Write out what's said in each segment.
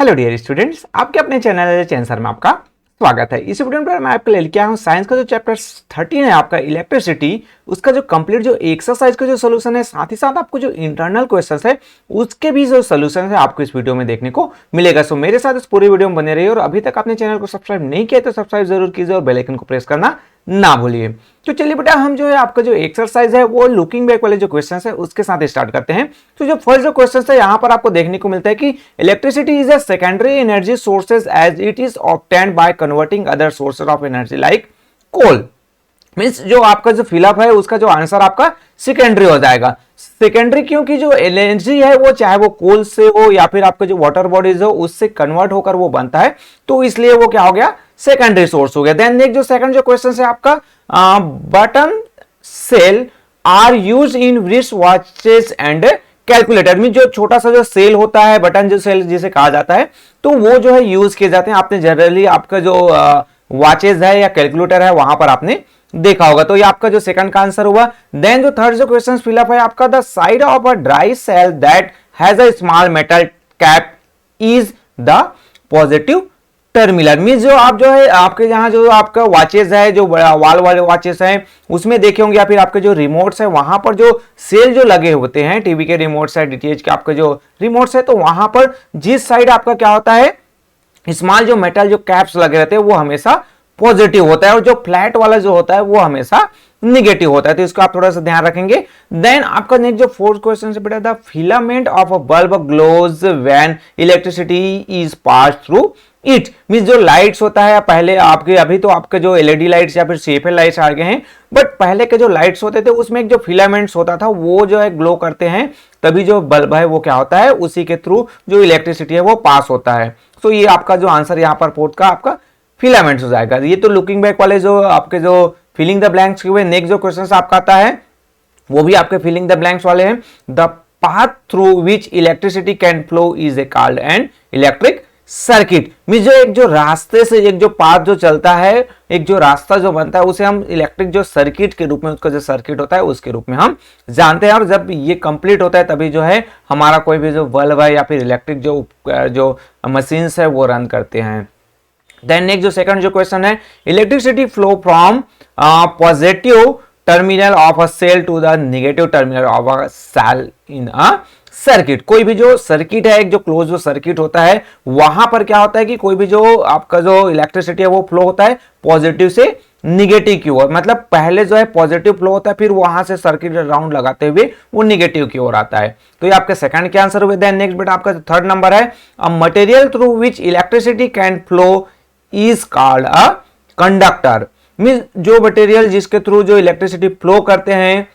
Hello dear students, आपके अपने channel चैंसर में आपका स्वागत है। इस वीडियो में मैं आपके लिए लेके आया हूँ साइंस का जो चैप्टर 13 है आपका इलेक्ट्रिसिटी, उसका जो कंप्लीट जो एक्सरसाइज का जो सोल्यूशन है, साथ ही साथ आपको जो इंटरनल क्वेश्चंस है उसके भी जो सोल्यूशन है आपको इस वीडियो में देखने को मिलेगा। सो मेरे साथ इस पूरी वीडियो में बने रहिए और अभी तक आपने चैनल को सब्सक्राइब नहीं किया तो सब्सक्राइब जरूर कीजिए और बेल आइकन को प्रेस करना ना भूलिए। तो चलिए बेटा, हम जो है आपका जो एक्सरसाइज है वो लुकिंग बैक वाले जो क्वेश्चन है उसके साथ स्टार्ट करते हैं। तो जो फर्स्ट जो क्वेश्चन है यहाँ पर आपको देखने को मिलता है कि electricity is a secondary energy sources as it is obtained by converting other sources of energy like coal. Means जो आपका जो फिलअप है उसका जो आंसर आपका सेकेंडरी हो जाएगा। सेकेंडरी क्योंकि जो एनर्जी है वो चाहे वो कोल से हो या फिर आपके जो वाटर बॉडीज हो उससे कन्वर्ट होकर वो बनता है, तो इसलिए वो क्या हो गया, सेकेंडरी सोर्स हो गया। देन नेक्स्ट जो सेकंड जो क्वेश्चन है आपका, button cell are use in wrist watches and calculator. में जो छोटा सा जो सेल होता है, बटन जो सेल जिसे कहा जाता है, तो वो जो है यूज किए जाते हैं। आपने जनरली आपका जो वॉचेस है या कैलकुलेटर है वहां पर आपने देखा होगा, तो ये आपका जो सेकंड का आंसर हुआ। देन जो थर्ड जो क्वेश्चन फिलअप है आपका, the side of a dry cell that has a small metal cap is the positive terminal. Mean जो आप जो है आपके यहाँ जो आपका वॉचेस है, जो वाल वाले वॉचेस हैं उसमें देखे होंगे, या फिर आपके जो रिमोट्स है वहां पर जो सेल जो लगे होते हैं, टीवी के रिमोट्स है, डीटीएच के आपके जो रिमोट्स है, तो वहां पर जिस साइड आपका क्या होता है, स्मॉल जो मेटल जो कैप्स लगे रहते हैं वो हमेशा पॉजिटिव होता है और जो फ्लैट वाला जो होता है वो हमेशा निगेटिव होता है, तो इसको आप थोड़ा सा ध्यान रखेंगे। देन आपका नेक्स्ट जो फोर्थ क्वेश्चन है बेटा, the filament of a bulb glows when electricity is pass through it. Mean जो लाइट्स होता है पहले आपके, अभी तो आपके जो एलईडी लाइट्स या फिर सीएफएल लाइट्स आ गए हैं, बट पहले के जो लाइट्स होते थे उसमें एक जो फिलामेंट्स होता था वो जो है ग्लो करते हैं, तभी जो बल्ब है वो क्या होता है, उसी के थ्रू जो इलेक्ट्रिसिटी है वो पास होता है। तो ये आपका जो आंसर यहाँ पर फोर्थ का आपका फिलामेंट्स हो जाएगा। ये तो लुकिंग बैक वाले जो आपके जो फिलिंग द ब्लैंक्स के हुए। नेक्स्ट जो क्वेश्चन आपका आता है वो भी आपके फिलिंग द ब्लैंक्स वाले हैं। The path through which electricity can flow is a called an electric circuit. Mean जो एक जो रास्ते से एक जो पाथ जो चलता है, एक जो रास्ता जो बनता है, उसे हम इलेक्ट्रिक जो सर्किट के रूप में, उसका जो सर्किट होता है उसके रूप में हम जानते हैं। और जब ये कंप्लीट होता है तभी जो है हमारा कोई भी जो बल्ब है या फिर इलेक्ट्रिक जो मशीन्स है वो रन करते हैं। देन नेक्स्ट जो सेकंड जो क्वेश्चन है, electricity flow from positive terminal of a cell to the negative terminal of a cell in a circuit. कोई भी जो सर्किट है, एक जो क्लोज जो सर्किट होता है, वहां पर क्या होता है कि कोई भी जो आपका जो इलेक्ट्रिसिटी है वो फ्लो होता है पॉजिटिव से निगेटिव की ओर। मतलब पहले जो है पॉजिटिव फ्लो होता है, फिर वहां से सर्किट राउंड लगाते हुए वो निगेटिव की ओर आता है। तो ये आपके सेकंड के आंसर हुए। देन नेक्स्ट बेटा आपका थर्ड नंबर है, a material through which electricity can flow is called a conductor. Mean जो मटेरियल जिसके थ्रू जो इलेक्ट्रिसिटी फ्लो करते हैं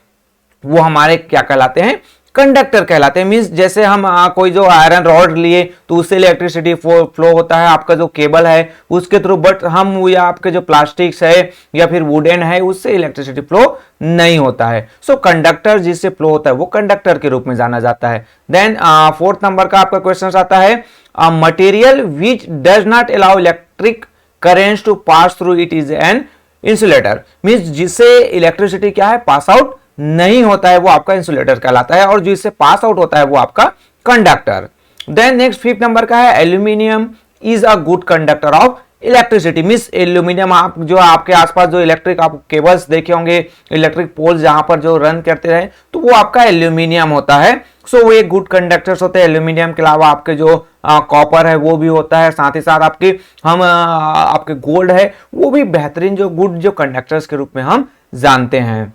वो हमारे क्या कहलाते हैं, कंडक्टर कहलाते हैं। मींस जैसे हम कोई जो आयरन रॉड लिए तो उससे इलेक्ट्रिसिटी फ्लो होता है, आपका जो केबल है उसके थ्रू, बट हम या आपके जो प्लास्टिक्स है या फिर वुडन है उससे इलेक्ट्रिसिटी फ्लो नहीं होता है। सो कंडक्टर जिससे फ्लो होता है वो कंडक्टर के रूप में जाना जाता है। देन फोर्थ नंबर का आपका क्वेश्चन आता है, material which does not allow electric currents to pass through it is an insulator. Means जिससे इलेक्ट्रिसिटी क्या है, पास आउट नहीं होता है, वो आपका इंसुलेटर कहलाता है, और जिससे पास आउट होता है वो आपका conductor. Then next fifth number का है, aluminium is a good conductor of electricity. Means aluminium, आप जो आपके आसपास जो इलेक्ट्रिक आप केबल्स देखे होंगे, इलेक्ट्रिक पोल्स जहां पर जो रन करते रहे, तो वो आपका एल्यूमिनियम होता है। सो वो एक गुड कंडक्टर्स होते हैं। एल्यूमिनियम के अलावा आपके जो कॉपर है वो भी होता है, साथ ही साथ आपके आपके गोल्ड है वो भी बेहतरीन जो गुड जो कंडक्टर्स के रूप में हम जानते हैं।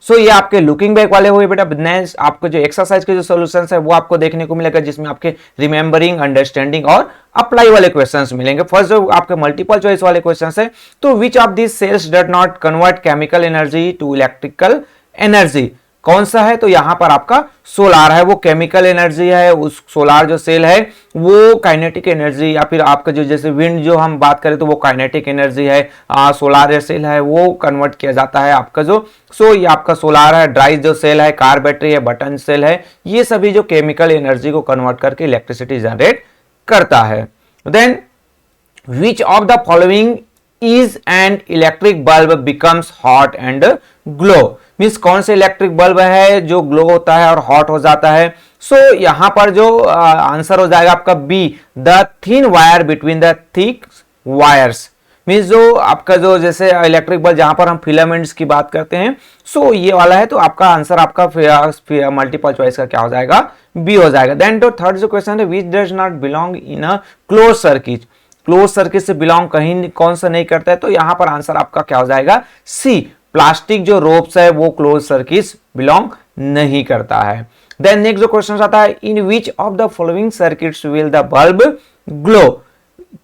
सो ये आपके लुकिंग बैक वाले हुए बेटा। नेक्स्ट आपको जो एक्सरसाइज के जो सॉल्यूशंस है वो आपको देखने को मिलेगा, जिसमें आपके रिमेंबरिंग, अंडरस्टैंडिंग और अप्लाई वाले क्वेश्चंस मिलेंगे। फर्स्ट जो आपके मल्टीपल चॉइस वाले क्वेश्चंस है, तो which of this cells does not convert chemical energy to electrical energy. कौन सा है, तो यहां पर आपका सोलार है, वो केमिकल एनर्जी है। उस सोलार जो सेल है वो काइनेटिक एनर्जी, या फिर आपका जो जैसे विंड जो हम बात करें तो वो काइनेटिक एनर्जी है। सोलार सेल है वो कन्वर्ट किया जाता है आपका जो। सो ये आपका सोलार है। ड्राई जो सेल है, कार बैटरी है, बटन सेल है, ये सभी जो केमिकल एनर्जी को कन्वर्ट करके इलेक्ट्रिसिटी जनरेट करता है। Then which of the following is an electric bulb becomes hot and glow. Means कौन से इलेक्ट्रिक बल्ब है जो ग्लो होता है और हॉट हो जाता है। सो यहां पर जो आंसर हो जाएगा आपका B, the thin wire between the thick wires. Means जो आपका जो जैसे इलेक्ट्रिक बल्ब जहां पर हम फिलामेंट्स की बात करते हैं, सो ये वाला है। तो आपका आंसर आपका मल्टीपल चॉइस का क्या हो जाएगा, बी हो जाएगा। देन तो थर्ड जो क्वेश्चन है, विच does not belong in a close circuit. Close circuit से बिलोंग कहीं कौन सा नहीं करता है, तो यहां पर आंसर आपका क्या हो जाएगा, सी, प्लास्टिक जो रोप्स है वो क्लोज सर्किट बिलोंग नहीं करता है। देन नेक्स्ट जो क्वेश्चन आता है, in which of the following circuits will the bulb glow.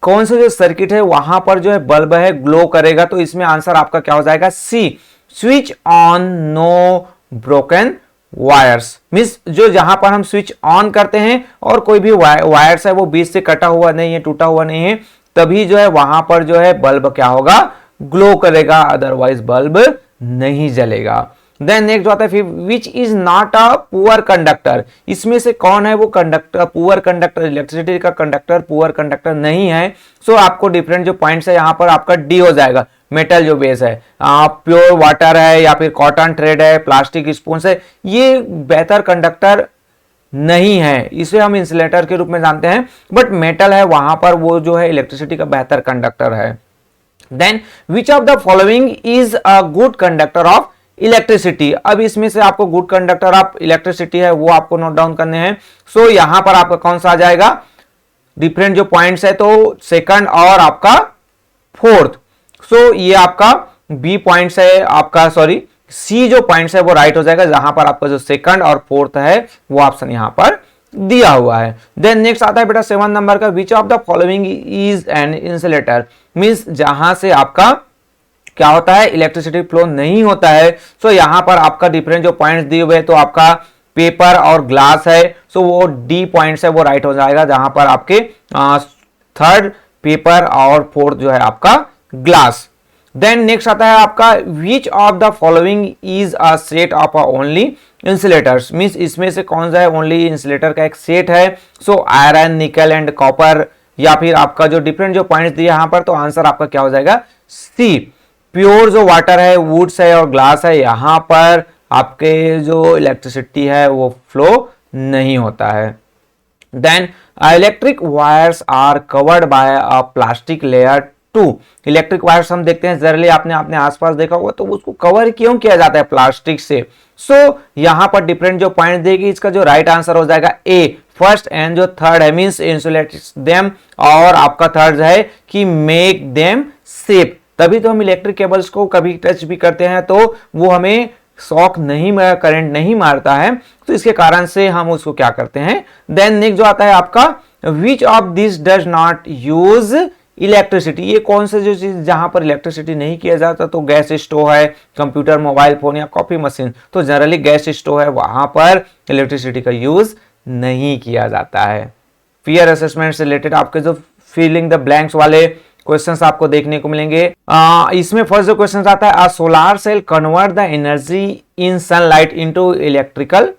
कौन से जो सर्किट है वहां पर जो है बल्ब है ग्लो करेगा, तो इसमें आंसर आपका क्या हो जाएगा, C, switch on no broken wires. Means जो जहां पर हम स्विच ऑन करते हैं और कोई भी वायर्स है वो बीच से कटा हुआ नहीं है, टूटा हुआ नहीं है, तभी जो है वहां पर जो है बल्ब क्या होगा, ग्लो करेगा, अदरवाइज बल्ब नहीं जलेगा। देन नेक्स्ट आता है, which is not a poor conductor. इसमें से कौन है वो कंडक्टर, पुअर कंडक्टर, इलेक्ट्रिसिटी का कंडक्टर पुअर कंडक्टर नहीं है। सो आपको डिफरेंट जो पॉइंट्स है यहाँ पर आपका डी हो जाएगा। मेटल जो बेस है, प्योर वाटर है या फिर कॉटन थ्रेड है, प्लास्टिक स्पून है, ये बेहतर कंडक्टर नहीं है, इसे हम इंसुलेटर के रूप में जानते हैं, बट मेटल है वहां पर वो जो है इलेक्ट्रिसिटी का बेहतर कंडक्टर है। Then which of the following is a good conductor of electricity. अब इसमें से आपको गुड कंडक्टर ऑफ इलेक्ट्रिसिटी है वो आपको नोट डाउन करने हैं। सो यहां पर आपका कौन सा आ जाएगा, डिफरेंट जो पॉइंट्स है, तो सेकंड और आपका फोर्थ। सो ये आपका बी पॉइंट्स है आपका, सॉरी सी जो पॉइंट्स है वो राइट हो जाएगा, जहां पर आपका जो सेकंड और फोर्थ है वो ऑप्शन यहां पर दिया हुआ है। देन नेक्स्ट आता है बेटा 7 नंबर का, विच of the following is an insulator. Means जहां से आपका क्या होता है, इलेक्ट्रिसिटी फ्लो नहीं होता है। सो यहां पर आपका डिफरेंट जो पॉइंट्स दिए हुए, तो आपका पेपर और ग्लास है, सो वो डी पॉइंट्स है वो राइट हो जाएगा, जहां पर आपके थर्ड पेपर और फोर्थ जो है आपका ग्लास। देन नेक्स्ट आता है आपका, विच of the following is a set of a only insulators. Means इसमें से कौन सा है ओनली इंसुलेटर का एक सेट है। सो आयरन, निकल एंड कॉपर, या फिर आपका जो डिफरेंट जो पॉइंट्स दिए यहां पर, तो आंसर आपका क्या हो जाएगा, सी, प्योर जो वाटर है, वुड्स है और ग्लास है, यहां पर आपके जो इलेक्ट्रिसिटी है वो फ्लो नहीं होता है। Then electric wires are covered by a plastic layer too. Electric wires हम देखते हैं जनरली, आपने अपने आसपास देखा होगा, तो उसको कवर क्यों किया जाता है, प्लास्टिक से। सो यहां पर डिफरेंट जो पॉइंट देगी, इसका जो राइट आंसर हो जाएगा ए, फर्स्ट एंड जो थर्ड है, मींस इंसुलेट देम, और आपका थर्ड है कि मेक देम सेफ। तभी तो हम इलेक्ट्रिक केबल्स को कभी टच भी करते हैं तो वो हमें शॉक नहीं, करंट नहीं मारता है, तो इसके कारण से हम उसको क्या करते हैं। देन नेक्स्ट जो आता है आपका, विच of this does not use electricity. ये कौन सा जो चीज जहां पर इलेक्ट्रिसिटी नहीं किया जाता, तो गैस स्टोव है, कंप्यूटर, मोबाइल फोन या कॉफी मशीन, तो जनरली गैस स्टोव है, वहां पर इलेक्ट्रिसिटी का यूज नहीं किया जाता है। फियर असेसमेंट से रिलेटेड आपके जो फिलिंग द ब्लैंक्स वाले क्वेश्चंस आपको देखने को मिलेंगे। इसमें फर्स्ट जो क्वेश्चन आता है, a solar cell convert the energy in sunlight into electrical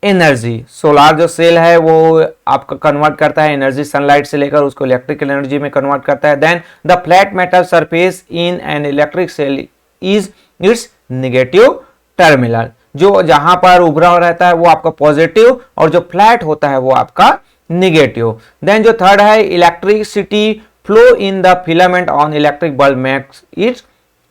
energy. Solar जो सेल है वो आपका कन्वर्ट करता है एनर्जी, सनलाइट से लेकर उसको इलेक्ट्रिकल एनर्जी में कन्वर्ट करता है। Then the flat metal surface in an electric cell is its negative terminal. जो जहां पर उभरा रहता है वो आपका पॉजिटिव, और जो फ्लैट होता है वो आपका नेगेटिव। देन जो थर्ड है, electricity flow in the filament on electric bulb makes it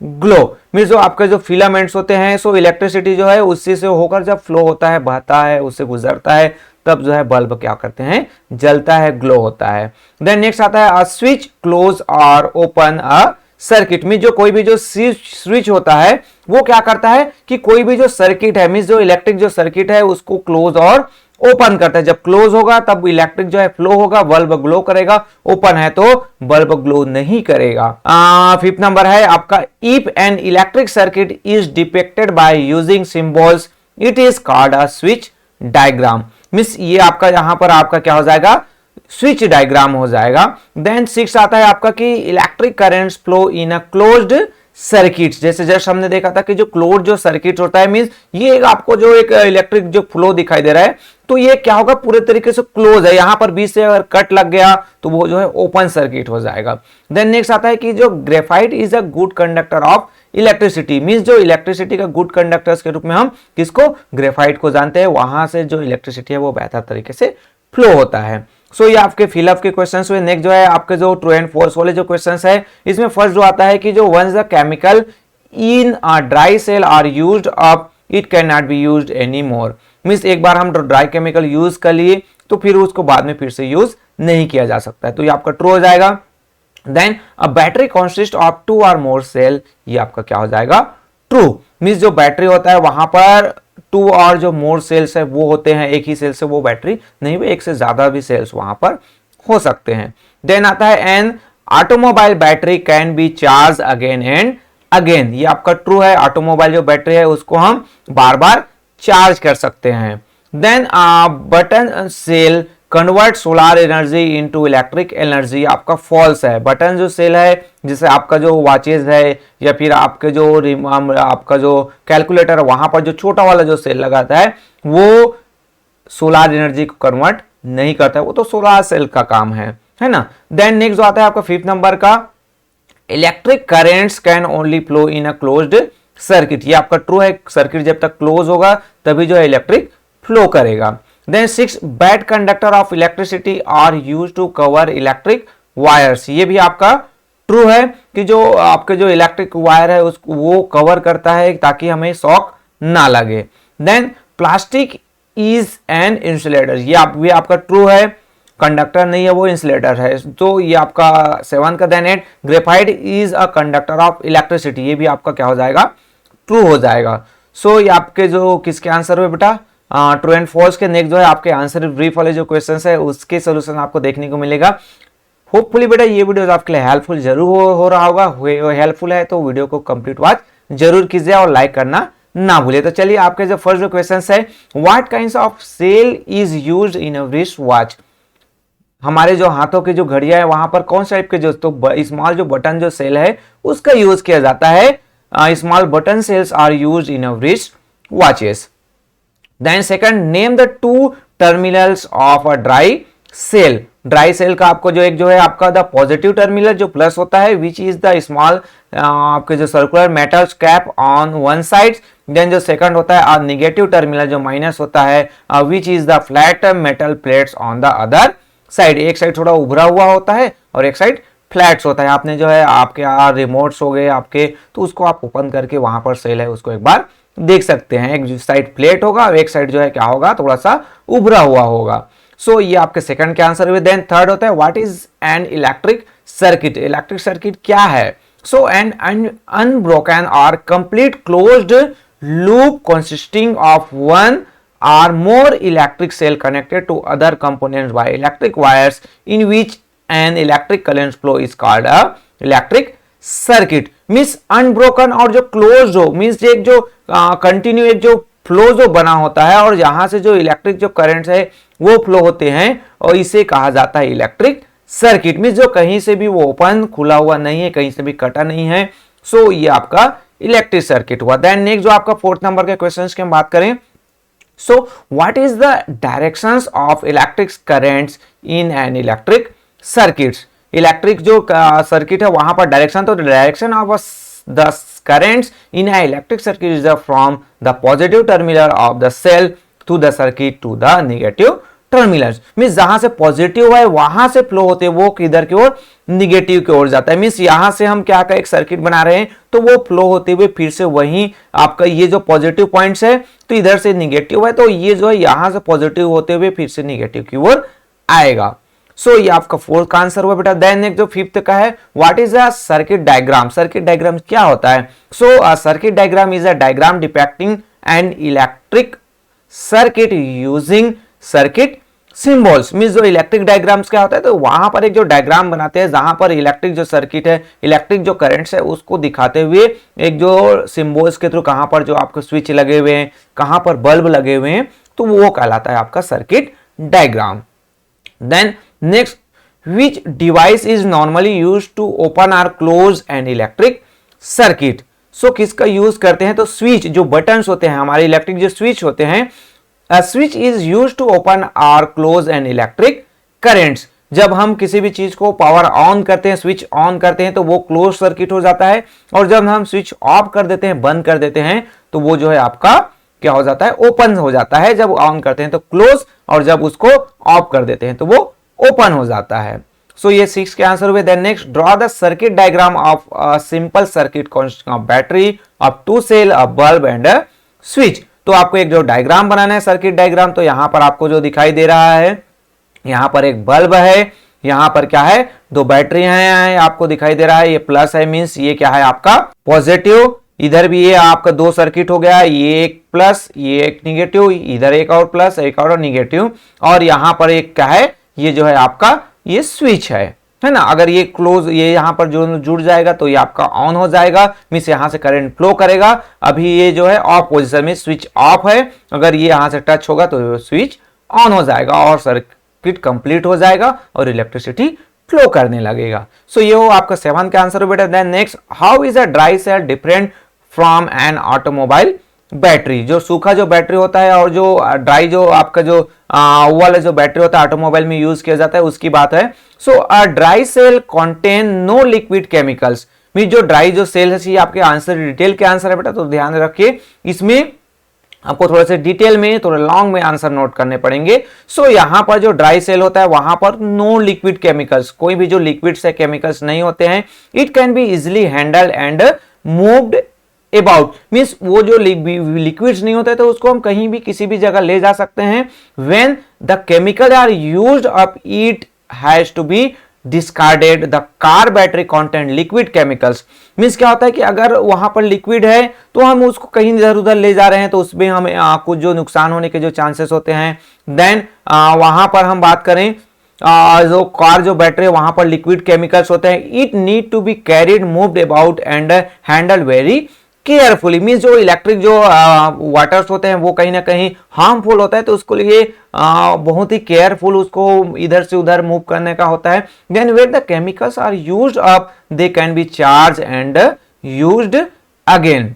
glow. Means जो आपके जो फिलामेंट्स होते हैं, सो इलेक्ट्रिसिटी जो है उससे से होकर जब फ्लो होता है, बहता है, उससे गुजरता है, तब जो है बल्ब क्या करते हैं, जलता है, ग्लो होता है। देन नेक्स्ट आता है, अ स्विच क्लोज और ओपन अ सर्किट। में जो कोई भी जो स्विच होता है वो क्या करता है कि कोई भी जो सर्किट है, मींस जो इलेक्ट्रिक जो सर्किट है उसको क्लोज और ओपन करता है। जब क्लोज होगा तब इलेक्ट्रिक जो है फ्लो होगा, बल्ब ग्लो करेगा, ओपन है तो बल्ब ग्लो नहीं करेगा। फिफ्थ नंबर है आपका, if N electric circuit is depicted by using symbols it is called a switch diagram. Means ये आपका यहां पर आपका क्या हो जाएगा, स्विच डायग्राम हो जाएगा। देन सिक्स आता है आपका कि electric currents flow in a closed circuits. जैसे जस्ट हमने देखा था कि जो क्लोज जो सर्किट होता है, मींस ये आपको जो एक इलेक्ट्रिक जो फ्लो दिखाई दे रहा है, तो ये क्या होगा, पूरे तरीके से क्लोज है, यहां पर बीच से अगर कट लग गया तो वो जो है ओपन सर्किट हो जाएगा। देन नेक्स्ट आता है कि जो graphite is a good conductor of electricity, means जो इलेक्ट्रिसिटी का गुड कंडक्टर्स के रूप में हम किसको, ग्रेफाइट को जानते हैं, वहां से जो इलेक्ट्रिसिटी है वो बेहतर तरीके से फ्लो होता है। सो ये आपके फिलअप के क्वेश्चंस हुए। नेक्स्ट जो है आपके जो ट्रू एंड फॉल्स वाले जो क्वेश्चंस है, इसमें फर्स्ट जो आता है कि जो once the chemical in a dry cell are used up it can not be used any more, means एक बार हम ड्राई केमिकल यूज कर लिए तो फिर उसको बाद में फिर से यूज नहीं किया जा सकता है, तो ये आपका ट्रू हो जाएगा। Then a battery consist of 2 or more cell, ये आपका क्या हो जाएगा, ट्रू, मीन्स जो बैटरी होता है वहां पर 2 और जो मोर सेल्स है वो होते हैं, एक ही सेल से वो बैटरी नहीं, वो एक से ज्यादा भी सेल्स वहां पर हो सकते हैं। देन आता है N automobile battery can be charge again and again, ये आपका ट्रू है, ऑटोमोबाइल जो बैटरी है उसको हम बार बार चार्ज कर सकते हैं। Then button cell convert solar energy into electric energy, आपका फॉल्स है। बटन जो सेल है, जैसे आपका जो वॉचेज है या फिर आपके जो आपका जो कैलकुलेटर है वहां पर जो छोटा वाला जो सेल लगाता है वो सोलर एनर्जी को कन्वर्ट नहीं करता है, वो तो सोलर सेल का काम है ना। देन नेक्स्ट जो आता है आपका 5th नंबर का, electric currents can only flow in a closed circuit, ये आपका ट्रू है, सर्किट जब तक क्लोज होगा तभी जो है इलेक्ट्रिक फ्लो करेगा। Then 6 bad conductor of electricity are used to cover electric wires, ये भी आपका ट्रू है कि जो आपके जो इलेक्ट्रिक वायर है उसको वो कवर करता है ताकि हमें शॉक ना लगे। Then plastic is an insulator, ये भी आपका ट्रू है, कंडक्टर नहीं है वो इंसुलेटर है, तो ये आपका 7 का। Then 8 graphite is a conductor of electricity, ये भी आपका क्या हो जाएगा, ट्रू हो जाएगा। सो ये आपके जो किसके आंसर हुए बेटा, ट्रू एंड फॉल्स के। नेक्स्ट जो है आपके आंसर ब्रीफ वाले जो क्वेश्चंस है उसके सोल्यूशन आपको देखने को मिलेगा। होपफुली बेटा ये वीडियो आपके लिए हेल्पफुल जरूर हो रहा होगा, हेल्पफुल है तो वीडियो को कंप्लीट वॉच जरूर कीजिए और लाइक करना ना भूलिए। तो चलिए आपके जो फर्स्ट जो क्वेश्चन है, what kinds of cell is used in a wrist watch, हमारे जो हाथों की जो घड़ियां है वहां पर कौन सा टाइप के जो तो स्मॉल जो बटन जो सेल है उसका यूज किया जाता है, small button cells are used in a wrist watches. Then second, name the 2 terminals of a dry cell, dry cell का आपको जो एक जो है आपका द पॉजिटिव टर्मिनल जो प्लस होता है विच इज द स्मॉल आपके जो circular metal cap on one side. Then जो सेकंड होता है नेगेटिव टर्मिनल जो माइनस होता है which is the flat metal plates on the other side, एक साइड थोड़ा उभरा हुआ होता है और एक साइड फ्लैट्स होता है। आपने जो है आपके रिमोट्स हो गए आपके, तो उसको आप ओपन करके वहां पर सेल है उसको एक बार देख सकते हैं, एक साइड प्लेट होगा और एक साइड जो है क्या होगा, थोड़ा सा उभरा हुआ होगा। सो ये आपके सेकंड के आंसर हुए। देन थर्ड होता है what is an electric circuit, electric circuit क्या है। सो एन अनब्रोकन और complete closed loop consisting of one or more electric cell connected to other components by electric wires in which an electric current flow is called a electric circuit। Means unbroken और जो close हो, means एक जो continue एक जो flow जो बना होता है और यहां से जो इलेक्ट्रिक जो करंट है वो फ्लो होते हैं और इसे कहा जाता है इलेक्ट्रिक सर्किट। मीन्स जो कहीं से भी वो ओपन खुला हुआ नहीं है, कहीं से भी कटा नहीं है, सो ये आपका इलेक्ट्रिक सर्किट हुआ। देन नेक्स्ट जो आपका 4th नंबर के क्वेश्चन की हम बात करें, so what is the directions of electric currents in an electric circuits, electric जो सर्किट है वहां पर डायरेक्शन, तो direction of the currents in a electric circuit is from the positive terminal of the cell to the circuit to the negative terminals. Means जहां से positive है वहां से फ्लो होते हैं वो किधर की ओर, निगेटिव की ओर जाता है। मींस यहां से हम क्या का एक सर्किट बना रहे हैं तो वो फ्लो होते हुए फिर से वही आपका ये जो पॉजिटिव पॉइंट्स है तो इधर से निगेटिव है, तो ये जो है यहां से पॉजिटिव होते हुए फिर से निगेटिव की ओर आएगा। सो ये आपका 4th का आंसर हुआ बेटा। देन नेक्स्ट जो 5th का है, what is a circuit diagram, circuit diagram क्या होता है। सो circuit diagram is a diagram depicting N electric circuit using circuit symbols. Means जो इलेक्ट्रिक डायग्राम्स क्या होता है, तो वहां पर एक जो डायग्राम बनाते हैं जहां पर इलेक्ट्रिक जो सर्किट है, इलेक्ट्रिक जो करंट्स है उसको दिखाते हुए एक जो सिंबल्स के थ्रू कहां पर जो आपको स्विच लगे हुए हैं, कहां पर बल्ब लगे हुए हैं, तो वो कहलाता है आपका circuit diagram. Then next, which device is normally used to open or close an electric circuit. So किसका यूज करते हैं, तो स्विच जो बटन्स होते हैं हमारे इलेक्ट्रिक जो स्विच होते हैं A switch is used to open or close an electric currents. जब हम किसी भी चीज को पावर ऑन करते हैं, स्विच ऑन करते हैं, तो वो क्लोज सर्किट हो जाता है, और जब हम स्विच ऑफ कर देते हैं, बंद कर देते हैं, तो वो जो है आपका क्या हो जाता है, ओपन हो जाता है। जब ऑन करते हैं तो क्लोज, और जब उसको ऑफ कर देते हैं तो वो ओपन हो जाता है। सो ये 6 के आंसर हुए। Then next, draw the circuit diagram of a simple circuit consisting of battery, of 2 cell, a bulb and a switch. तो आपको एक जो डायग्राम बनाना है, सर्किट डायग्राम, तो यहां पर आपको जो दिखाई दे रहा है, यहां पर एक बल्ब है, यहां पर क्या है, 2 बैटरियां हैं, आपको दिखाई दे रहा है, ये प्लस है, मींस ये क्या है आपका पॉजिटिव, इधर भी ये आपका 2 सर्किट हो गया, ये एक प्लस, ये एक निगेटिव, इधर एक और प्लस, एक और निगेटिव, और यहां पर एक क्या है, ये जो है आपका ये स्विच है ना। अगर ये क्लोज, ये यहां पर जो जुड़ जाएगा तो ये आपका ऑन हो जाएगा, मींस यहां से करंट फ्लो करेगा। अभी ये जो है ऑफ पोजीशन में, स्विच ऑफ है, अगर ये यहां से टच होगा तो स्विच ऑन हो जाएगा और सर्किट कंप्लीट हो जाएगा और इलेक्ट्रिसिटी फ्लो करने लगेगा। सो ये हो आपका 7 का आंसर बेटा। Then next, how is a dry cell different from an automobile battery. जो सूखा जो बैटरी होता है और जो ड्राई जो आपका जो वाला जो बैटरी होता है ऑटोमोबाइल में यूज किया जाता है, उसकी बात है। So a dry cell contain no liquid chemicals. Mean जो ड्राई जो सेल है, आपके आंसर डिटेल के आंसर है बेटा, तो ध्यान रखिए, इसमें आपको थोड़ा सा डिटेल में, थोड़ा लॉन्ग में आंसर नोट करने पड़ेंगे। सो यहां पर जो ड्राई सेल होता है वहां पर नो लिक्विड केमिकल्स, कोई भी जो लिक्विड से केमिकल्स नहीं होते हैं। It can be easily handled and moved about, means वो जो लिक्विड्स नहीं होते तो उसको हम कहीं भी किसी भी जगह ले जा सकते हैं। When the chemical are used up, it has to be discarded. The car battery content liquid chemicals, means क्या होता है कि अगर वहां पर लिक्विड है तो हम उसको कहीं इधर उधर ले जा रहे हैं तो उसमें हमें कुछ जो नुकसान होने के जो चांसेस होते हैं। देन वहां पर हम बात करें जो कार जो बैटरी है वहां पर लिक्विड केमिकल्स होते हैं। It need to be carried, moved about and handled very carefully, means जो इलेक्ट्रिक जो वाटर्स होते हैं वो कहीं ना कहीं हार्मफुल होता है, तो उसको लिए बहुत ही केयरफुल उसको इधर से उधर मूव करने का होता है। Then where the chemicals are used up, they can be charge and used again.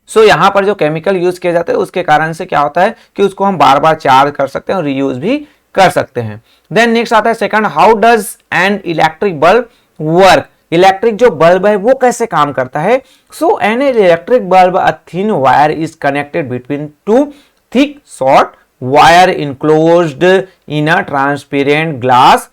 So यहां पर जो केमिकल यूज किए जाते हैं उसके कारण से क्या होता है कि उसको हम बार बार चार्ज कर सकते हैं और रीयूज भी कर सकते हैं। देन नेक्स्ट आता है second, how does an electric bulb work. Electric जो बल्ब है वो कैसे काम करता है। So an electric bulb, a thin wire is connected between 2 thick short wire enclosed in a transparent glass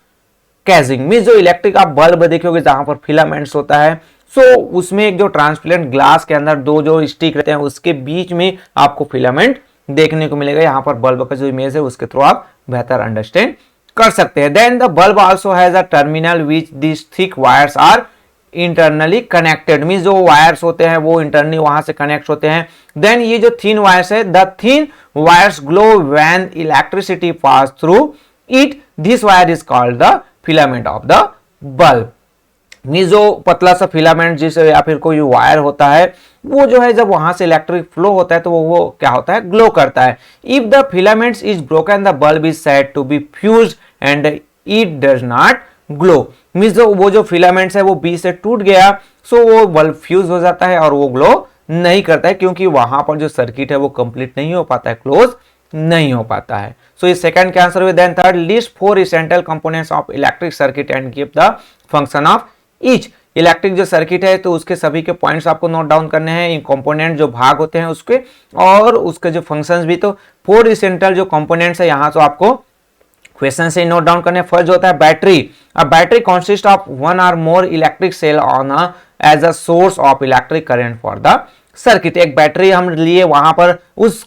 casing. Means जो इलेक्ट्रिक आप बल्ब देखोगे जहां पर फिलामेंट्स होता है, सो उसमें एक जो ट्रांसपेरेंट ग्लास के अंदर 2 जो स्टिक रहते हैं उसके बीच में आपको फिलामेंट देखने को मिलेगा। यहां पर बल्ब का जो इमेज है उसके थ्रू आप बेहतर अंडरस्टैंड कर सकते हैं। Then the bulb also has a terminal which this thick wires are internally connected, means जो वायर्स होते हैं वो इंटरनली वहां से कनेक्ट होते हैं। देन ये जो थिन वायर्स है, the thin wires glow when electricity pass through it, this wire is called the filament of the bulb. Means जो पतला सा फिलामेंट जिसे या फिर कोई वायर होता है वो जो है जब वहां से इलेक्ट्रिक फ्लो होता है तो वो क्या होता है, ग्लो करता है। If the filaments is broken the bulb is said to be fused and it does not glow. Means वो जो फिलामेंट्स है वो बीच से टूट गया, सो वो बल्ब फ्यूज हो जाता है और वो ग्लो नहीं करता है, क्योंकि वहां पर जो सर्किट है वो कंप्लीट नहीं हो पाता है, क्लोज नहीं हो पाता है। सो ये सेकंड के आंसर हुए। Then third, list 4 essential components of electric circuit and give the function of each. Electric जो सर्किट है तो उसके सभी के पॉइंट्स आपको नोट डाउन करने हैं, इन कंपोनेंट जो भाग होते हैं उसके, और उसके जो फंक्शंस भी। तो 4 एसेंशियल जो कंपोनेंट्स है यहाँ तो आपको क्वेश्चन से नोट डाउन करने। फर्स्ट होता है battery. A battery consist of 1 or more electric cell on as a source of electric current for the circuit. एक बैटरी हम लिए, वहां पर उस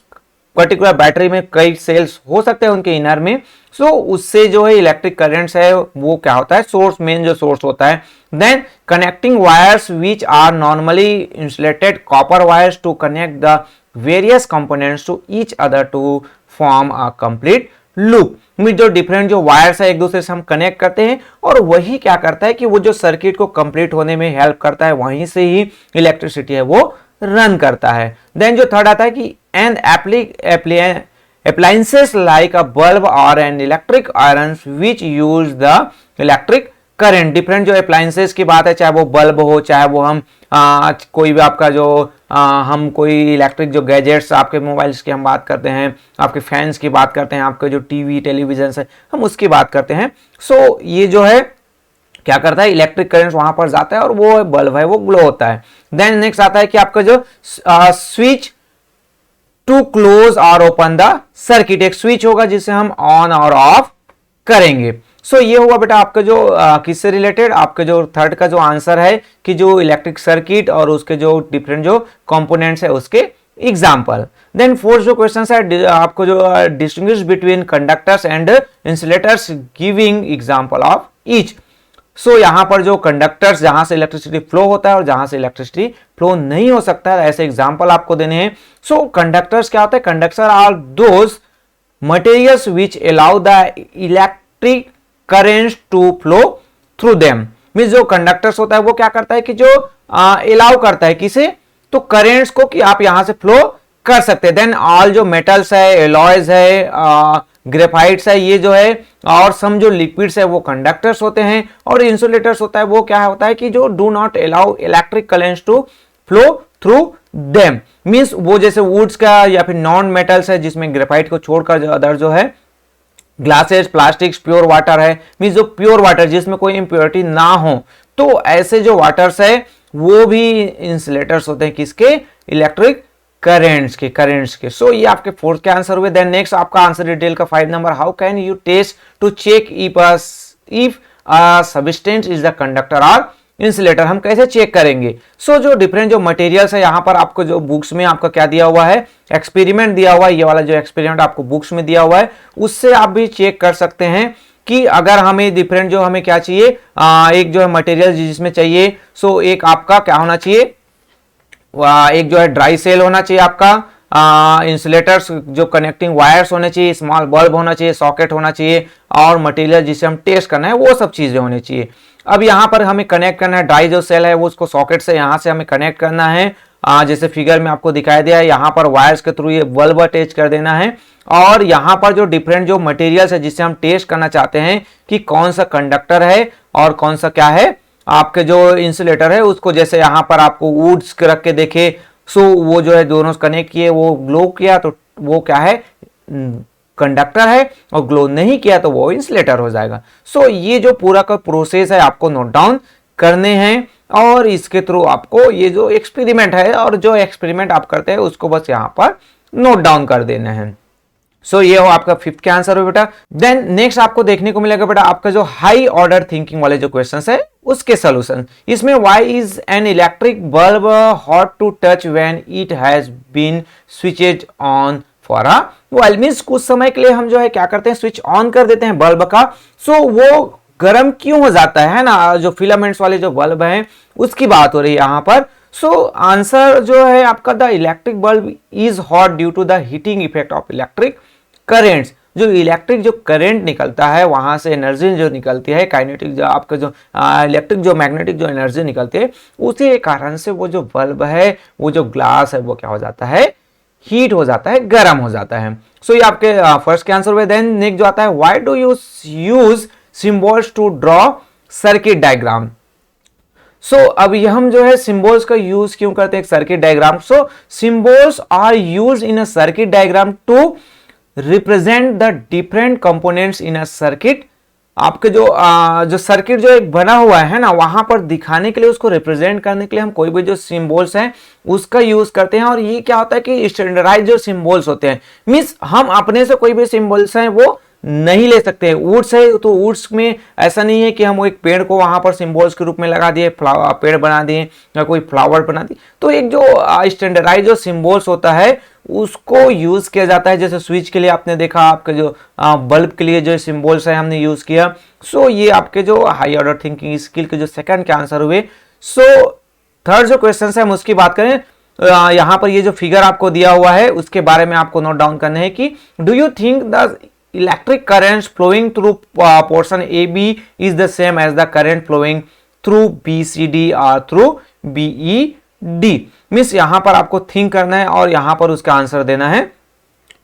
पर्टिकुलर बैटरी में कई सेल्स हो सकते हैं उनके इनर में, सो उससे जो है इलेक्ट्रिक करंट्स है वो क्या होता है, सोर्स, मेन जो सोर्स होता है। Then connecting wires which are normally insulated copper wires to connect the various components to each other to form a complete loop. में जो डिफरेंट जो वायर्स है एक दूसरे से हम कनेक्ट करते हैं और वही क्या करता है कि वो जो सर्किट को कंप्लीट होने में हेल्प करता है, वहीं से ही इलेक्ट्रिसिटी है वो रन करता है। देन जो थर्ड आता है कि N appliances like a bulb or an electric irons which use the electric current, different जो अप्लायंसेस की बात है, चाहे वो बल्ब हो, चाहे वो हम कोई भी आपका जो हम कोई इलेक्ट्रिक जो गैजेट्स, आपके मोबाइल्स की हम बात करते हैं, आपके फैंस की बात करते हैं, आपके जो टीवी टेलीविजन है हम उसकी बात करते हैं। सो ये जो है क्या करता है, इलेक्ट्रिक करंट वहां पर जाता है और वो बल्ब है वो ग्लो होता है। देन नेक्स्ट आता है कि आपका जो स्विच टू क्लोज और ओपन द सर्किट, एक स्विच होगा जिसे हम ऑन और ऑफ करेंगे। सो ये हुआ बेटा आपका जो किससे रिलेटेड, आपका जो थर्ड का जो आंसर है कि जो इलेक्ट्रिक सर्किट और उसके जो डिफरेंट जो कंपोनेंट्स है उसके एग्जाम्पल। देन फोर्थ जो क्वेश्चन है आपको जो distinguish between conductors and insulators giving example of each. So यहां पर जो कंडक्टर्स जहां से इलेक्ट्रिसिटी फ्लो होता है और जहां से इलेक्ट्रिसिटी फ्लो नहीं हो सकता है, ऐसे एग्जांपल आपको देने हैं। सो कंडक्टर्स क्या होता है, conductor are those materials which allow the electric currents to flow through them. Means जो कंडक्टर्स होता है वो क्या करता है कि जो अलाउ करता है किसे, तो करेंट्स को कि आप यहां से फ्लो कर सकते हैं। देन ऑल जो मेटल्स है, एलॉयज है, ग्रेफाइट्स है, ये जो है और सम जो लिक्विड्स है वो कंडक्टर्स होते हैं। और इंसुलेटर्स होता है वो क्या होता है कि जो do not allow electric currents to flow through them. Means वो जैसे वुड्स का या फिर नॉन मेटल्स है जिसमें ग्रेफाइट को छोड़कर जो अदर जो है ग्लासेस, प्लास्टिक्स, प्योर वाटर है, मींस जो प्योर वाटर जिसमें कोई इंप्योरिटी ना हो, तो ऐसे जो वाटर्स है वो भी इंसुलेटर्स होते हैं किसके, इलेक्ट्रिक करेंट्स के। सो ये आपके फोर्थ के आंसर हुए। देन नेक्स्ट आपका आंसर डिटेल का 5 number, how can you test to check if substance is the conductor और इंसुलेटर, हम कैसे चेक करेंगे। सो जो डिफरेंट जो मटेरियल्स है यहाँ पर आपको जो बुक्स में आपका क्या दिया हुआ है, एक्सपेरिमेंट दिया हुआ है, ये वाला जो एक्सपेरिमेंट आपको बुक्स में दिया हुआ है उससे आप भी चेक कर सकते हैं कि अगर हमें डिफरेंट जो हमें क्या चाहिए, एक जो है मटेरियल जिसमें चाहिए, सो एक आपका क्या होना चाहिए, एक जो है ड्राई सेल होना चाहिए आपका, इंसुलेटर्स जो कनेक्टिंग वायर्स होने चाहिए, स्मॉल बल्ब होना चाहिए, सॉकेट होना चाहिए और मटेरियल जिसे हम टेस्ट करना है वो सब चीजें होनी चाहिए। अब यहाँ पर हमें कनेक्ट करना है, ड्राई जो सेल है वो उसको सॉकेट से यहाँ से हमें कनेक्ट करना है, जैसे फिगर में आपको दिखाई दिया है, यहाँ पर वायर्स के थ्रू ये बल्ब अटैच कर देना है। और यहाँ पर जो डिफरेंट जो मटेरियल्स है जिससे हम टेस्ट करना चाहते हैं कि कौन सा कंडक्टर है और कौन सा क्या है आपके जो इंसुलेटर है, उसको जैसे यहाँ पर आपको वुड्स रख के देखे, सो वो जो है दोनों कनेक्ट किए, वो ग्लो किया तो वो क्या है, कंडक्टर है, और ग्लो नहीं किया तो वो इंसुलेटर हो जाएगा। सो ये जो पूरा का प्रोसेस है आपको नोट डाउन करने हैं और इसके थ्रू आपको ये जो एक्सपेरिमेंट है और जो एक्सपेरिमेंट आप करते हैं उसको बस यहाँ पर नोट डाउन कर देना है। सो ये हो आपका फिफ्थ के आंसर हो बेटा। देन नेक्स्ट आपको देखने को मिलेगा बेटा आपका जो हाई ऑर्डर थिंकिंग वाले जो क्वेश्चंस है उसके सॉल्यूशन। इसमें why is an electric bulb hot to touch when it has been switched on for a while. Means कुछ समय के लिए हम जो है क्या करते हैं, स्विच ऑन कर देते हैं बल्ब का, सो वो गर्म क्यों हो जाता है ना, जो फिलामेंट्स वाले जो बल्ब हैं उसकी बात हो रही है यहाँ पर। सो आंसर जो है आपका the electric bulb is hot due to the heating effect of electric currents. जो इलेक्ट्रिक जो करंट निकलता है वहां से एनर्जी जो निकलती है, काइनेटिक जो आपका जो इलेक्ट्रिक जो मैग्नेटिक जो एनर्जी निकलती है उसी कारण से वो जो बल्ब है, वो जो ग्लास है वो क्या हो जाता है, हीट हो जाता है, गर्म हो जाता है। सो ये आपके फर्स्ट के आंसर हुए। देन नेक्स्ट जो आता है, why do you use symbols to draw circuit diagram. So अब हम जो है सिंबल्स का यूज क्यों करते हैं circuit diagram. So symbols are use in a circuit diagram to represent the different components in a circuit. आपके जो सर्किट जो एक बना हुआ है ना, वहां पर दिखाने के लिए, उसको रिप्रेजेंट करने के लिए हम कोई भी जो सिंबल्स हैं उसका यूज करते हैं। और ये क्या होता है कि स्टैंडर्डाइज जो सिंबल्स होते हैं, मींस हम अपने से कोई भी सिंबल्स हैं वो नहीं ले सकते। वुड्स है तो वुड्स में ऐसा नहीं है कि हम एक पेड़ को वहां पर सिंबल्स के रूप में लगा दिए, पेड़ बना दिए या कोई फ्लावर बना दिए। तो एक जो स्टैंडर्डाइज जो सिंबल्स होता है उसको यूज किया जाता है। जैसे स्विच के लिए आपने देखा, आपके जो बल्ब के लिए जो सिंबल्स है हमने यूज किया। सो ये आपके जो हाई ऑर्डर थिंकिंग स्किल के जो सेकंड के आंसर हुए। सो थर्ड जो क्वेश्चन है हम उसकी बात करें, यहाँ पर ये जो फिगर आपको दिया हुआ है उसके बारे में आपको नोट डाउन करना है कि do you think the electric currents flowing through portion AB is the same as the current flowing through BCD or through BED। Means यहां पर आपको थिंक करना है और यहां पर उसका आंसर देना है।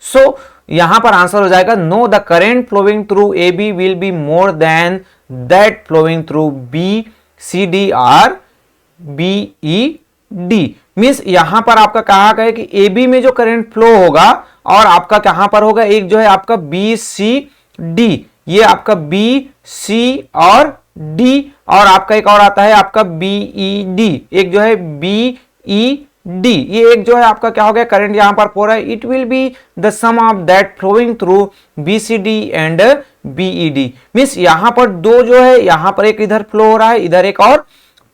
सो यहां पर आंसर हो जाएगा no, the current flowing through AB will be more than that flowing through B C D or B E D. Means यहां पर आपका कहा गया कि ए बी में जो करंट फ्लो होगा और आपका कहां पर होगा, एक जो है आपका बी सी डी, ये आपका बी सी और डी, और आपका एक और आता है आपका बी ई डी, एक जो है बी ई डी, ये एक जो है आपका क्या हो गया करंट यहां पर फ्लो रहा है। It will be the sum of that flowing through B C D and B E D. Means यहां पर दो जो है, यहां पर एक इधर फ्लो हो रहा है, इधर एक और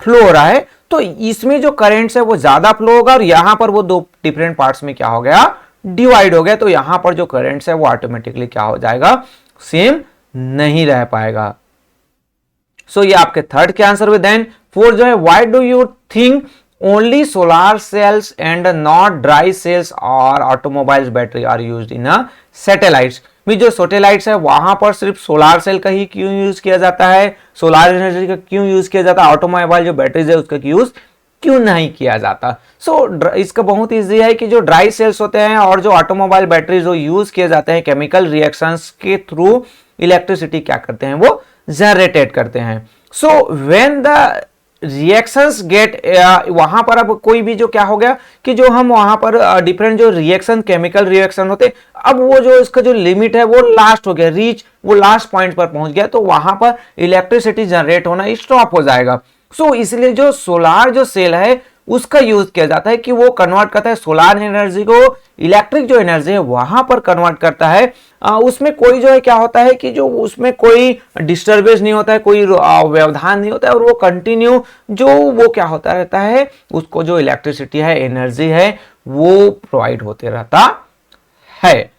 फ्लो हो रहा है, तो इसमें जो करंट्स है वो ज्यादा फ्लो होगा और यहां पर वो दो डिफरेंट पार्ट्स में क्या हो गया, डिवाइड हो गया। तो यहां पर जो करंट्स है वो ऑटोमेटिकली क्या हो जाएगा, सेम नहीं रह पाएगा। सो ये आपके थर्ड के आंसर हुए। देन फोर्थ जो है, why do you think only solar cells and not dry cells और automobiles battery are used in satellites. में जो सैटेलाइट्स है वहां पर सिर्फ सोलार सेल का ही क्यों यूज किया जाता है, सोलार एनर्जी का क्यों यूज किया जाता है, ऑटोमोबाइल जो बैटरीज है उसका यूज क्यों नहीं किया जाता। इसका बहुत इजी है कि जो ड्राई सेल्स होते हैं और जो ऑटोमोबाइल बैटरीज जो यूज किए जाते हैं केमिकल रिएक्शंस के थ्रू इलेक्ट्रिसिटी क्या करते हैं, वो जनरेटेड करते हैं। So when the reactions get, वहां पर अब कोई भी जो क्या हो गया कि जो हम वहां पर डिफरेंट जो रिएक्शन केमिकल रिएक्शन होते, अब वो जो इसका जो लिमिट है वो लास्ट हो गया, रीच वो लास्ट पॉइंट पर पहुंच गया, तो वहां पर इलेक्ट्रिसिटी जनरेट होना स्टॉप हो जाएगा। सो इसलिए जो सोलार जो सेल है उसका यूज किया जाता है कि वो कन्वर्ट करता है सोलार एनर्जी को इलेक्ट्रिक जो एनर्जी है वहां पर कन्वर्ट करता है। उसमें कोई जो है क्या होता है कि जो उसमें कोई डिस्टर्बेंस नहीं होता है, कोई व्यवधान नहीं होता है, और वो कंटिन्यू जो वो क्या होता रहता है, उसको जो इलेक्ट्रिसिटी है एनर्जी है वो प्रोवाइड होते रहता है।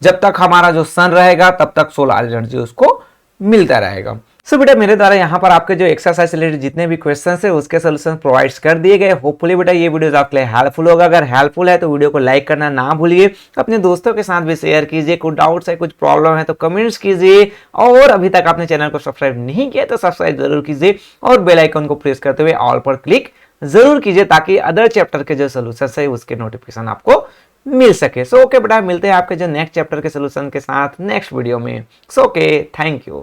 जब तक हमारा जो सन रहेगा तब तक सोलार एनर्जी उसको मिलता रहेगा। सो बेटा मेरे द्वारा यहाँ पर आपके जो एक्सरसाइज से रिलेटेड जितने भी क्वेश्चन है उसके सोल्यूशन प्रोवाइड कर दिए गए। होपफुली बेटा ये वीडियो आपके लिए हेल्पफुल होगा। अगर हेल्पफुल है तो वीडियो को लाइक करना ना भूलिए, अपने दोस्तों के साथ भी शेयर कीजिए। कुछ डाउट्स है, कुछ प्रॉब्लम है तो कमेंट्स कीजिए, और अभी तक आपने चैनल को सब्सक्राइब नहीं किया तो सब्सक्राइब जरूर कीजिए और बेल आइकन को प्रेस करते हुए ऑल पर क्लिक जरूर कीजिए ताकि अदर चैप्टर के जो सोल्यूशन है उसके नोटिफिकेशन आपको मिल सके। सो ओके बेटा, मिलते हैं आपके जो नेक्स्ट चैप्टर के सोल्यूशन के साथ नेक्स्ट वीडियो में। So okay, thank you.